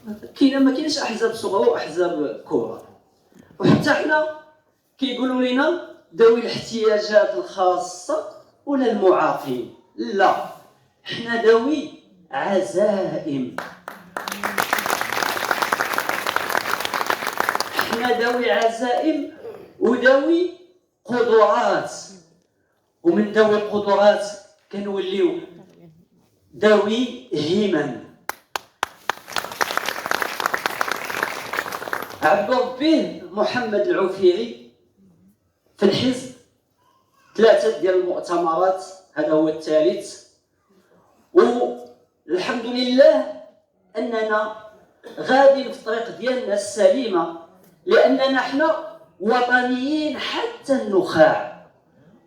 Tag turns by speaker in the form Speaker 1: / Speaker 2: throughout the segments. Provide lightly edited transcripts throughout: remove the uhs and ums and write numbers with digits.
Speaker 1: ما كاينش احزاب صغرى واحزاب كبرى، وحتى حنا كيقولوا لنا ذوي الاحتياجات الخاصه ولا المعاقين. لا، حنا ذوي عزائم، حنا ذوي عزائم وذوي قدرات، ومن ذوي القدرات كنوليو ذوي همم. عبد ربه محمد العفيري في الحزب 3 ديال المؤتمرات، هذا هو الثالث، والحمد لله اننا غادي في الطريق ديالنا السليمه، لاننا حنا وطنيين حتى النخاع،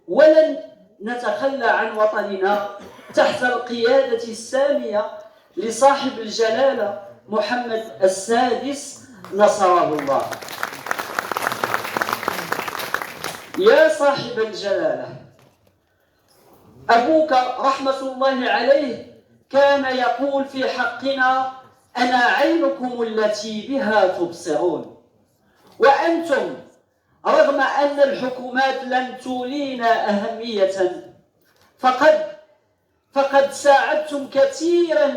Speaker 1: ولن نتخلى عن وطننا تحت القياده الساميه لصاحب الجلاله محمد السادس نصره الله. يا صاحب الجلاله، ابوك رحمه الله عليه كان يقول في حقنا: انا عينكم التي بها تبصرون. وانتم رغم ان الحكومات لم تولينا اهميه فقد ساعدتم كثيرا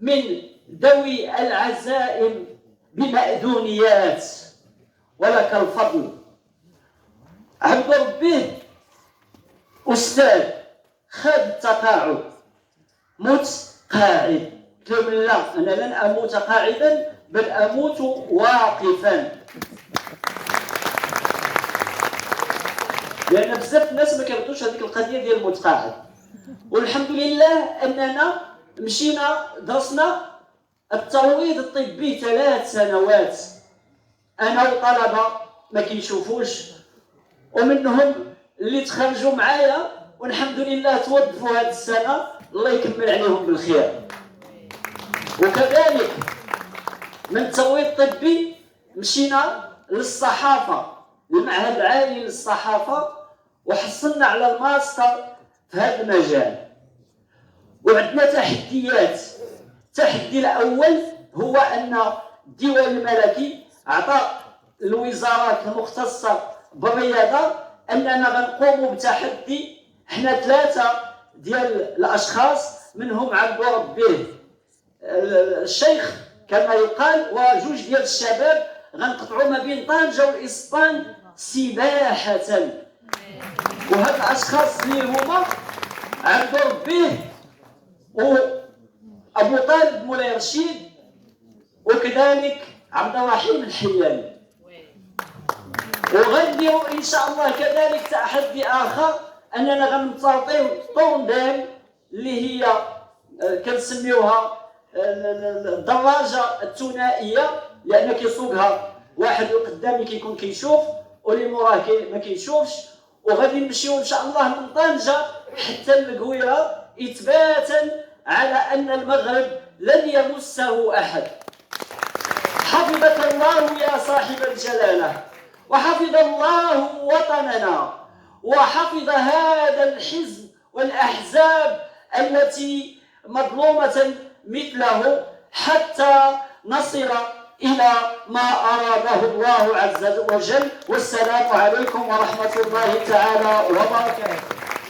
Speaker 1: من ذوي العزائم بمأذونيات، ولك الفضل. عبد ربه أستاذ خذ التقاعد، مت قاعد، قلت لهم لا، أنا لن أموت قاعدا بل أموت واقفا، لأن بزاف الناس ما كيردوش هذيك القضية ديال الموت قاعد. والحمد لله أننا مشينا درسنا الترويض الطبي 3 سنوات، انا وطلبه ما كيشوفوش، ومنهم اللي تخرجوا معايا والحمد لله توظفوا هذه السنه، الله يكمل عليهم بالخير. وكذلك من الترويض الطبي مشينا للصحافه، المعهد العالي للصحافه، وحصلنا على الماستر في هذا المجال. وعندنا تحديات. التحدي الاول هو ان الديوان الملكي اعطى الوزارات المختصه بالرياضه اننا غنقوموا بتحدي، حنا 3 ديال الاشخاص، منهم عبد ربه الشيخ كما يقال، و2 ديال الشباب، غنقطعوا ما بين طنجه والاسبان سباحه. وهاد الاشخاص اللي هما عبد ربه أبو طالب مولاي رشيد، وكذلك عبد الرحيم الحياني. وغنديروا إن شاء الله كذلك تحدي آخر، أننا غنطرطيو طونديل اللي هي كنسميوها الدراجة الثنائية، لأن كيسوقها واحد قدامي كيكون كيشوف واللي موراه ما كيشوفش. وغادي نمشيو إن شاء الله من طنجة حتى القويرة، إثباتا على أن المغرب لن يمسه أحد. حفظك الله يا صاحب الجلالة، وحفظ الله وطننا، وحفظ هذا الحزب والأحزاب التي مظلومة مثله، حتى نصل إلى ما أراده الله عز وجل. والسلام عليكم ورحمة الله تعالى وبركاته.